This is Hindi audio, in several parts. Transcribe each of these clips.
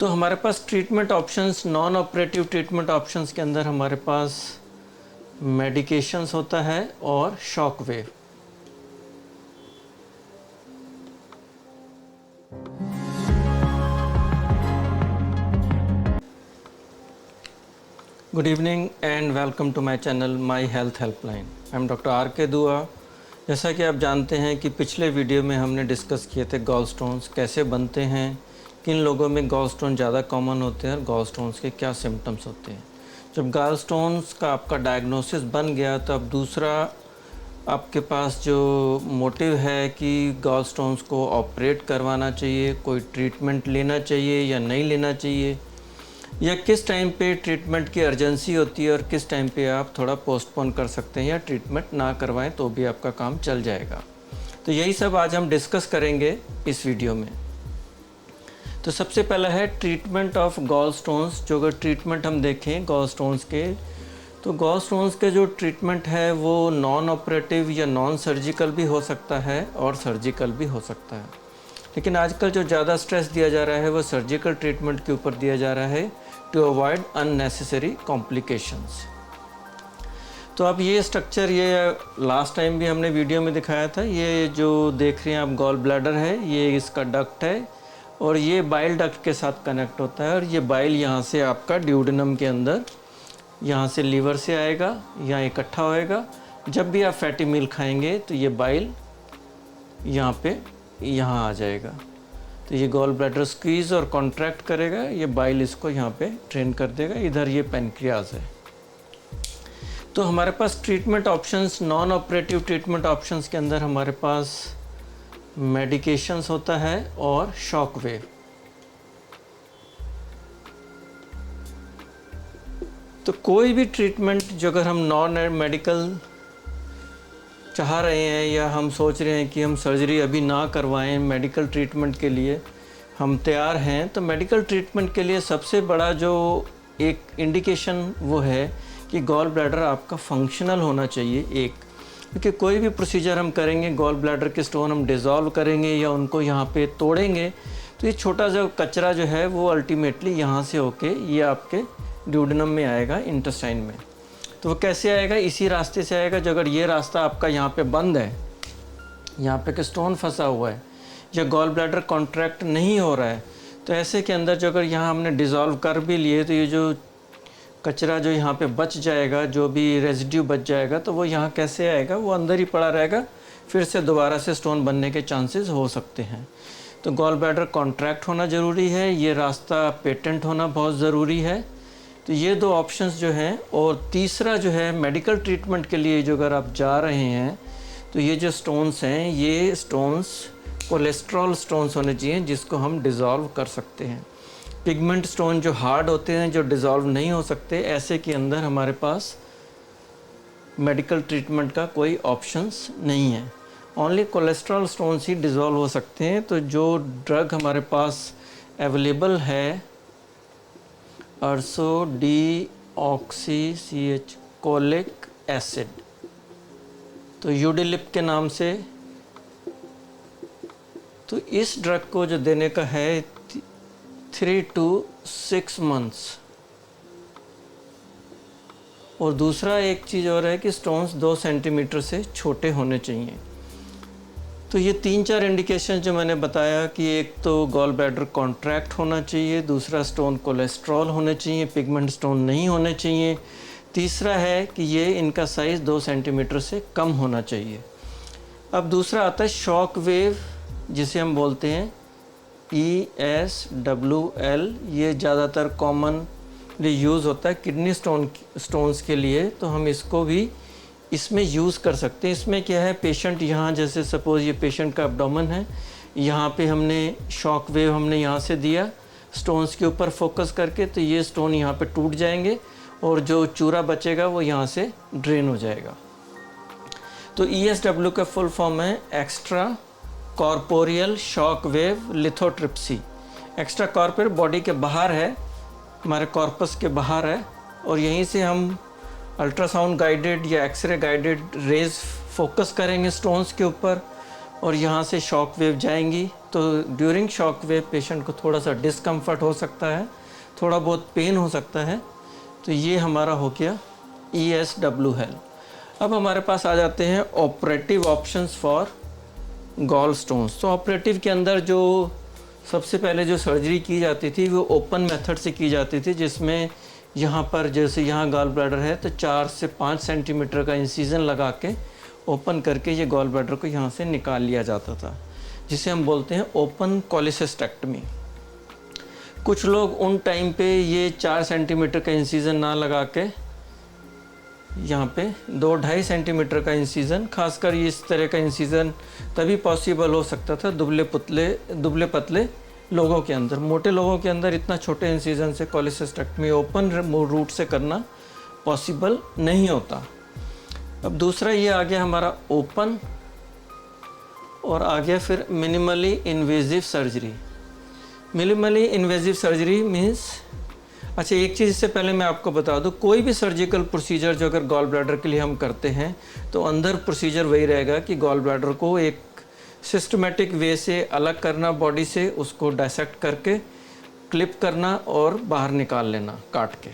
तो हमारे पास treatment options, non operative treatment options के अंदर हमारे पास मेडिकेशंस होता है और shock wave. Good evening and welcome to my channel my health helpline. I am doctor R K Dua. जैसा कि आप जानते हैं कि पिछले वीडियो में हमने डिस्कस किए थे गॉल स्टोन्स कैसे बनते हैं, किन लोगों में गॉल स्टोन ज़्यादा कॉमन होते हैं और गॉल स्टोन्स के क्या सिम्टम्स होते हैं। जब गॉल स्टोन्स का आपका डायग्नोसिस बन गया तो अब दूसरा आपके पास जो मोटिव है कि गॉल स्टोन्स को ऑपरेट करवाना चाहिए, कोई ट्रीटमेंट लेना चाहिए या नहीं लेना चाहिए, या किस टाइम पे ट्रीटमेंट की अर्जेंसी होती है और किस टाइम पे आप थोड़ा पोस्टपोन कर सकते हैं या ट्रीटमेंट ना करवाएं तो भी आपका काम चल जाएगा। तो यही सब आज हम डिस्कस करेंगे इस वीडियो में। तो सबसे पहला है ट्रीटमेंट ऑफ गॉल स्टोन्स। जो अगर ट्रीटमेंट हम देखें गॉल स्टोन्स के, तो गॉल स्टोन्स के जो ट्रीटमेंट है वो नॉन ऑपरेटिव या नॉन सर्जिकल भी हो सकता है और सर्जिकल भी हो सकता है। लेकिन आजकल जो ज़्यादा स्ट्रेस दिया जा रहा है वो सर्जिकल ट्रीटमेंट के ऊपर दिया जा रहा है टू अवॉइड अननेसेसरी कॉम्प्लिकेशंस। तो अब ये स्ट्रक्चर, ये लास्ट टाइम भी हमने वीडियो में दिखाया था। ये जो देख रहे हैं आप गॉल ब्लैडर है, ये इसका डक्ट है और ये बाइल डक्ट के साथ कनेक्ट होता है और ये बाइल यहाँ से आपका ड्यूडेनम के अंदर यहाँ से लीवर से आएगा, यहाँ इकट्ठा होएगा। जब भी आप फैटी मील खाएंगे तो ये बाइल यहाँ पे यहाँ आ जाएगा। तो ये गॉल ब्लैडर स्क्वीज़ और कॉन्ट्रैक्ट करेगा, ये बाइल इसको यहाँ पे ड्रेन कर देगा। इधर ये पैनक्रियाज है। तो हमारे पास treatment options, non operative treatment options के अंदर हमारे पास मेडिकेशंस होता है और शॉक वेव। तो कोई भी ट्रीटमेंट जो अगर हम नॉन मेडिकल चाह रहे हैं या हम सोच रहे हैं कि हम सर्जरी अभी ना करवाएं, मेडिकल ट्रीटमेंट के लिए हम तैयार हैं, तो मेडिकल ट्रीटमेंट के लिए सबसे बड़ा जो एक इंडिकेशन वो है कि गॉल ब्लैडर आपका फंक्शनल होना चाहिए एक। क्योंकि कोई भी प्रोसीजर हम करेंगे, गॉल ब्लैडर के स्टोन हम डिज़ोल्व करेंगे या उनको यहाँ पे तोड़ेंगे, तो ये छोटा जो कचरा जो है वो अल्टीमेटली यहाँ से होके ये आपके ड्यूडेनम में आएगा, इंटेस्टाइन में। तो वो कैसे आएगा? इसी रास्ते से आएगा। जो अगर ये रास्ता आपका यहाँ पे बंद है, यहाँ पे के स्टोन फंसा हुआ है या गॉल ब्लैडर कॉन्ट्रैक्ट नहीं हो रहा है, तो ऐसे के अंदर जो अगर यहाँ हमने डिज़ोल्व कर भी लिए तो ये जो कचरा जो यहाँ पे बच जाएगा, जो भी रेजिड्यू बच जाएगा, तो वो यहाँ कैसे आएगा? वो अंदर ही पड़ा रहेगा, फिर से दोबारा से स्टोन बनने के चांसेस हो सकते हैं। तो गॉल ब्लैडर कॉन्ट्रैक्ट होना ज़रूरी है, ये रास्ता पेटेंट होना बहुत ज़रूरी है। तो ये दो ऑप्शंस जो हैं। और तीसरा जो है मेडिकल ट्रीटमेंट के लिए जो अगर आप जा रहे हैं तो ये जो स्टोन्स हैं, ये स्टोन्स कोलेस्ट्रॉल स्टोन्स होने चाहिए जिसको हम डिज़ोल्व कर सकते हैं। पिगमेंट स्टोन जो हार्ड होते हैं, जो डिज़ोल्व नहीं हो सकते, ऐसे के अंदर हमारे पास मेडिकल ट्रीटमेंट का कोई ऑप्शंस नहीं है। ओनली कोलेस्ट्रॉल स्टोन्स ही डिज़ोल्व हो सकते हैं। तो जो ड्रग हमारे पास अवेलेबल है अर्सो डीऑक्सी CH कोलिक एसिड, तो यूडिलिप के नाम से। तो इस ड्रग को जो देने का है 3 to 6 months। और दूसरा एक चीज़ और है कि स्टोन्स 2 सेंटीमीटर से छोटे होने चाहिए। तो ये 3-4 इंडिकेशन जो मैंने बताया कि एक तो गॉल ब्लैडर कॉन्ट्रैक्ट होना चाहिए, दूसरा स्टोन कोलेस्ट्रॉल होने चाहिए, पिगमेंट स्टोन नहीं होने चाहिए, तीसरा है कि ये इनका साइज़ 2 सेंटीमीटर से कम होना चाहिए। अब दूसरा आता है शॉक वेव, जिसे हम बोलते हैं ESWL। ये ज़्यादातर कॉमनली यूज़ होता है किडनी स्टोन्स के लिए, तो हम इसको भी इसमें यूज़ कर सकते हैं। इसमें क्या है, पेशेंट यहाँ, जैसे सपोज़ ये पेशेंट का एब्डोमेन है, यहाँ पे हमने शॉक वेव हमने यहाँ से दिया स्टोन्स के ऊपर फोकस करके, तो ये स्टोन यहाँ पे टूट जाएंगे और जो चूरा बचेगा वो यहाँ से ड्रेन हो जाएगा। तो ESW का फुल फॉर्म है extra corporeal shock wave lithotripsy. Extra corporeal body के बाहर है, हमारे कॉर्पस के बाहर है, और यहीं से हम अल्ट्रासाउंड गाइडेड या एक्सरे गाइडेड रेज फोकस करेंगे स्टोन्स के ऊपर और यहाँ से शॉक वेव जाएंगी तो ड्यूरिंग शॉक वेव पेशेंट को थोड़ा सा डिस्कम्फर्ट हो सकता है, थोड़ा बहुत पेन हो सकता है। तो ये हमारा हो गया ESW हेल्प। अब हमारे पास आ जाते हैं operative options for gallstones. तो ऑपरेटिव के अंदर जो सबसे पहले जो सर्जरी की जाती थी वो ओपन मेथड से की जाती थी, जिसमें यहाँ पर जैसे यहाँ गॉल ब्लैडर है तो 4 से 5 सेंटीमीटर का इंसिजन लगा के ओपन करके ये गॉल ब्लैडर को यहाँ से निकाल लिया जाता था, जिसे हम बोलते हैं ओपन कोलिसिस्टेक्टमी। कुछ लोग उन टाइम पे ये 4 सेंटीमीटर का इंसिजन ना लगा के यहाँ पे 2-2.5 सेंटीमीटर का इंसिजन, खासकर इस तरह का इंसिजन तभी पॉसिबल हो सकता था दुबले पतले लोगों के अंदर। मोटे लोगों के अंदर इतना छोटे इंसिजन से कोलिसिस्टेक्टमी ओपन रूट से करना पॉसिबल नहीं होता। अब दूसरा ये आ गया हमारा ओपन, और आ गया फिर minimally invasive surgery. Minimally invasive surgery means, अच्छा एक चीज़ इससे पहले मैं आपको बता दूं, कोई भी सर्जिकल प्रोसीजर जो अगर गॉल ब्लैडर के लिए हम करते हैं तो अंदर प्रोसीजर वही रहेगा कि गॉल ब्लैडर को एक सिस्टमेटिक वे से अलग करना बॉडी से, उसको डायसेक्ट करके क्लिप करना और बाहर निकाल लेना काट के।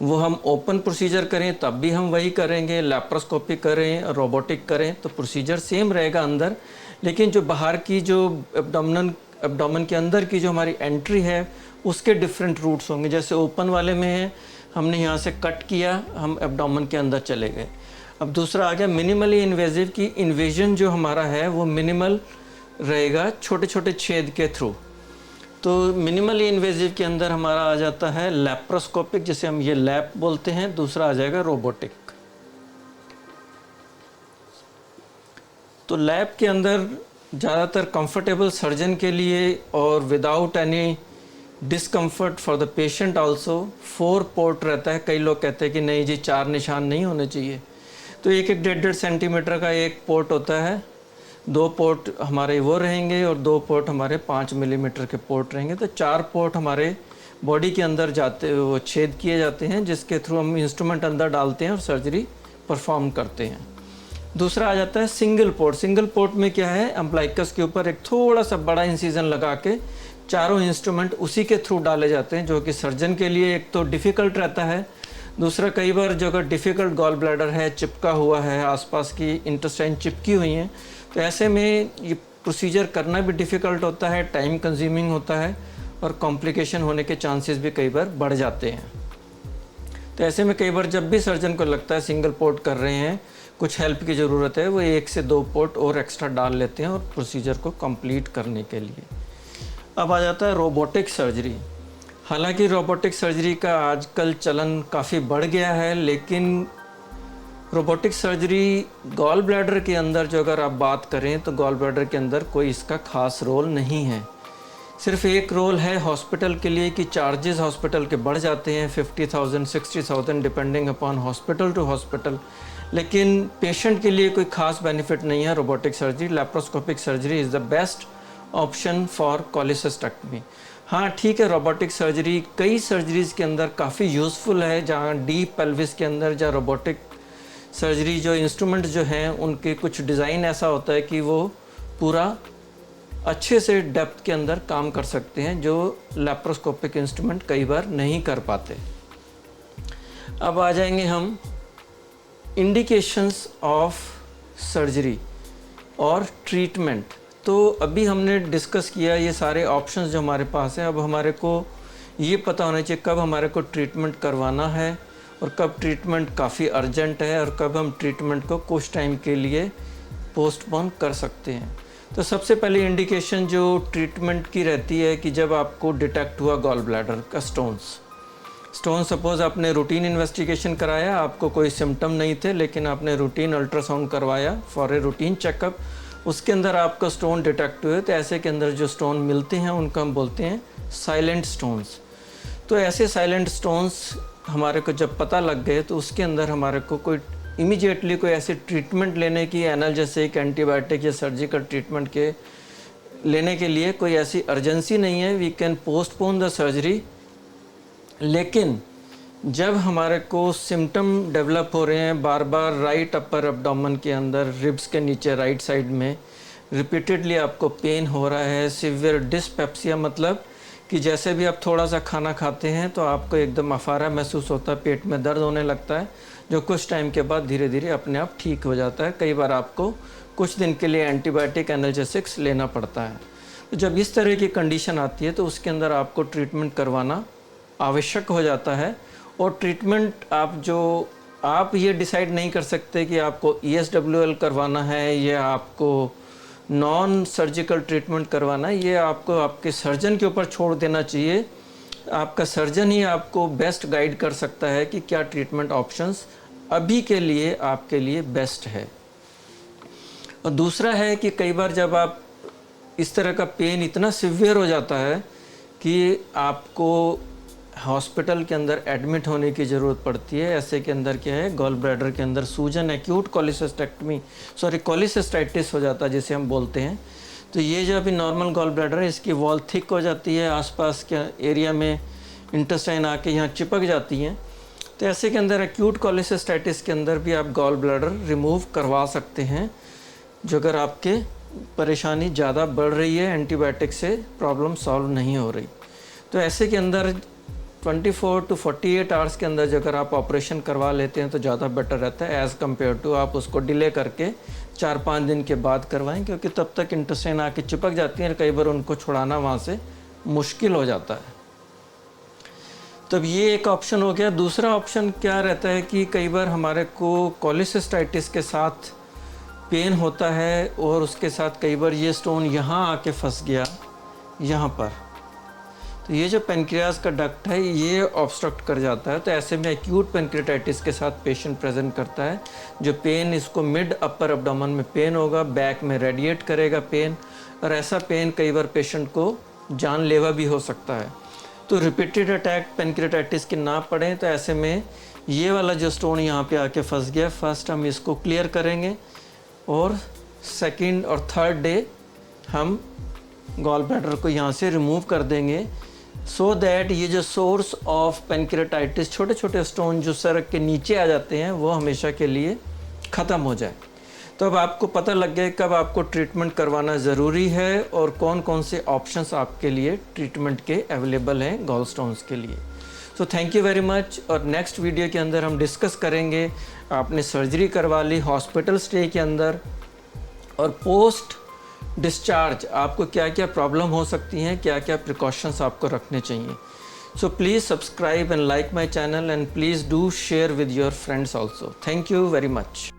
वो हम ओपन प्रोसीजर करें तब भी हम वही करेंगे, लैप्रोस्कोपिक करें, रोबोटिक करें तो प्रोसीजर सेम रहेगा अंदर, लेकिन जो बाहर की जो एब्डोमेन के अंदर की जो हमारी एंट्री है उसके डिफरेंट रूट्स होंगे। जैसे ओपन वाले में है, हमने यहाँ से कट किया, हम एब्डोमेन के अंदर चले गए। अब दूसरा आ गया मिनिमली इन्वेजिव की इन्वेजन जो हमारा है वो मिनिमल रहेगा, छोटे छोटे छेद के थ्रू। तो मिनिमली इन्वेजिव के अंदर हमारा आ जाता है लैप्रोस्कोपिक, जिसे हम ये लैप बोलते हैं। दूसरा आ जाएगा रोबोटिक। तो लैप के अंदर ज़्यादातर कंफर्टेबल सर्जन के लिए और without any discomfort for the patient also 4 port रहता है। कई लोग कहते हैं कि नहीं जी 4 निशान नहीं होने चाहिए, तो 1-1.5 सेंटीमीटर का एक पोर्ट होता है। 2 पोर्ट हमारे वो रहेंगे और 2 पोर्ट हमारे 5 मिलीमीटर के पोर्ट रहेंगे। तो 4 पोर्ट हमारे बॉडी के अंदर जाते, वो छेद किए जाते हैं, जिसके थ्रू हम इंस्ट्रूमेंट अंदर डालते हैं और सर्जरी परफॉर्म करते हैं। दूसरा आ जाता है सिंगल पोर्ट। सिंगल पोर्ट में क्या है, अम्ब्लाइकस के ऊपर एक थोड़ा सा बड़ा इंसिजन लगा के चारों इंस्ट्रूमेंट उसी के थ्रू डाले जाते हैं, जो कि सर्जन के लिए एक तो डिफ़िकल्ट रहता है, दूसरा कई बार जो अगर डिफ़िकल्ट गॉल ब्लैडर है, चिपका हुआ है, आसपास की इंटेस्टाइन चिपकी हुई हैं, तो ऐसे में ये प्रोसीजर करना भी डिफ़िकल्ट होता है, टाइम कंज्यूमिंग होता है और कॉम्प्लिकेशन होने के चांसेस भी कई बार बढ़ जाते हैं। तो ऐसे में कई बार जब भी सर्जन को लगता है सिंगल पोर्ट कर रहे हैं, कुछ हेल्प की ज़रूरत है, वो 1 से 2 पोर्ट और एक्स्ट्रा डाल लेते हैं और प्रोसीजर को कंप्लीट करने के लिए। अब आ जाता है रोबोटिक सर्जरी। हालांकि रोबोटिक सर्जरी का आजकल चलन काफ़ी बढ़ गया है, लेकिन रोबोटिक सर्जरी गॉल ब्लैडर के अंदर जो अगर आप बात करें तो गॉल ब्लैडर के अंदर कोई इसका ख़ास रोल नहीं है। सिर्फ एक रोल है हॉस्पिटल के लिए कि चार्जेस हॉस्पिटल के बढ़ जाते हैं 50,000 60,000 depending upon hospital to hospital, लेकिन पेशेंट के लिए कोई खास बेनिफिट नहीं है robotic surgery. Laparoscopic surgery is the best option for cholecystectomy. हाँ ठीक है, रोबोटिक सर्जरी कई सर्जरीज़ के अंदर काफ़ी यूज़फुल है, जहाँ डीप पेल्विस के अंदर जहाँ रोबोटिक सर्जरी जो इंस्ट्रूमेंट जो हैं उनके कुछ डिज़ाइन ऐसा होता है कि वो पूरा अच्छे से डेप्थ के अंदर काम कर सकते हैं, जो लैप्रोस्कोपिक इंस्ट्रूमेंट कई बार नहीं कर पाते। अब आ जाएंगे हम इंडिकेशंस ऑफ सर्जरी और ट्रीटमेंट। तो अभी हमने डिस्कस किया ये सारे ऑप्शंस जो हमारे पास हैं। अब हमारे को ये पता होना चाहिए कब हमारे को ट्रीटमेंट करवाना है और कब ट्रीटमेंट काफ़ी अर्जेंट है और कब हम ट्रीटमेंट को कुछ टाइम के लिए पोस्टपोन कर सकते हैं। तो सबसे पहले इंडिकेशन जो ट्रीटमेंट की रहती है कि जब आपको डिटेक्ट हुआ गॉल ब्लैडर का स्टोन सपोज़ आपने रूटीन इन्वेस्टिगेशन कराया, आपको कोई सिम्टम नहीं थे, लेकिन आपने रूटीन अल्ट्रासाउंड करवाया फॉर ए रूटीन चेकअप, उसके अंदर आपका स्टोन डिटेक्ट हुए, तो ऐसे के अंदर जो स्टोन मिलते हैं उनको हम बोलते हैं साइलेंट स्टोन्स। तो ऐसे साइलेंट स्टोन्स हमारे को जब पता लग गए तो उसके अंदर हमारे को कोई इमीडिएटली कोई ऐसे ट्रीटमेंट लेने की, एनाल्जेसिक, एंटीबायोटिक या सर्जिकल ट्रीटमेंट के लेने के लिए कोई ऐसी अर्जेंसी नहीं है। We can postpone the surgery. लेकिन जब हमारे को सिम्टम डेवलप हो रहे हैं बार बार राइट अपर एब्डोमेन के अंदर, रिब्स के नीचे राइट साइड में, रिपीटेडली आपको पेन हो रहा है, सीवियर डिस्पेप्सिया मतलब कि जैसे भी आप थोड़ा सा खाना खाते हैं तो आपको एकदम अफारा महसूस होता है, पेट में दर्द होने लगता है, जो कुछ टाइम के बाद धीरे धीरे अपने आप ठीक हो जाता है। कई बार आपको कुछ दिन के लिए एंटीबायोटिक एनाल्जेसिक्स लेना पड़ता है। तो जब इस तरह की कंडीशन आती है तो उसके अंदर आपको ट्रीटमेंट करवाना आवश्यक हो जाता है। और ट्रीटमेंट आप ये डिसाइड नहीं कर सकते कि आपको ESWL करवाना है या आपको नॉन सर्जिकल ट्रीटमेंट करवाना है, ये आपको आपके सर्जन के ऊपर छोड़ देना चाहिए। आपका सर्जन ही आपको बेस्ट गाइड कर सकता है कि क्या ट्रीटमेंट ऑप्शंस अभी के लिए आपके लिए बेस्ट है। और दूसरा है कि कई बार जब आप इस तरह का पेन इतना सिवियर हो जाता है कि आपको हॉस्पिटल के अंदर एडमिट होने की ज़रूरत पड़ती है। ऐसे के अंदर क्या है, गॉल ब्लैडर के अंदर सूजन, एक्यूट कोलिसिस्टाइटिस हो जाता है जिसे हम बोलते हैं। तो ये जो अभी नॉर्मल गॉल ब्लैडर है, इसकी वॉल थिक हो जाती है, आसपास के एरिया में इंटेस्टाइन आके यहाँ चिपक जाती हैं। तो ऐसे के अंदर एक्यूट कोलिसिस्टाइटिस के अंदर भी आप गॉल ब्लैडर रिमूव करवा सकते हैं, जो अगर आपके परेशानी ज़्यादा बढ़ रही है, एंटीबायोटिक से प्रॉब्लम सॉल्व नहीं हो रही। तो ऐसे के अंदर 24 to 48 आवर्स के अंदर अगर आप ऑपरेशन करवा लेते हैं तो ज़्यादा बेटर रहता है एज़ कम्पेयर टू आप उसको डिले करके 4-5 दिन के बाद करवाएं, क्योंकि तब तक इंटेस्टाइन आके चिपक जाती हैं, कई बार उनको छुड़ाना वहाँ से मुश्किल हो जाता है। तब ये एक ऑप्शन हो गया। दूसरा ऑप्शन क्या रहता है कि कई बार हमारे को कोलिसिस्टाइटिस के साथ पेन होता है और उसके साथ कई बार ये स्टोन यहाँ आके फंस गया यहाँ पर, तो ये जो पेनक्रियाज का डक्ट है ये ऑब्स्ट्रक्ट कर जाता है। तो ऐसे में एक्यूट पेनक्रियाटाइटिस के साथ पेशेंट प्रेजेंट करता है, जो पेन इसको मिड अपर एब्डोमेन में पेन होगा, बैक में रेडिएट करेगा पेन, और ऐसा पेन कई बार पेशेंट को जानलेवा भी हो सकता है। तो रिपीटेड अटैक पेनक्रियाटाइटिस के ना पड़े तो ऐसे में ये वाला जो स्टोन यहाँ पे आके फंस गया, फर्स्ट हम इसको क्लियर करेंगे और सेकेंड और थर्ड डे हम गॉल ब्लैडर को यहाँ से रिमूव कर देंगे, सो दैट ये जो सोर्स ऑफ पेनक्रियाटाइटिस, छोटे छोटे स्टोन जो सर के नीचे आ जाते हैं, वो हमेशा के लिए ख़त्म हो जाए। तो अब आपको पता लग गया कब आपको ट्रीटमेंट करवाना ज़रूरी है और कौन कौन से ऑप्शंस आपके लिए ट्रीटमेंट के अवेलेबल हैं गॉल स्टोन्स के लिए। So thank you very much. और नेक्स्ट वीडियो के अंदर हम डिस्कस करेंगे, आपने सर्जरी करवा ली हॉस्पिटल स्टे के अंदर और पोस्ट डिस्चार्ज आपको क्या क्या प्रॉब्लम हो सकती हैं, क्या क्या प्रिकॉशंस आपको रखने चाहिए। So please subscribe and like my channel and please do share with your friends also. Thank you very much.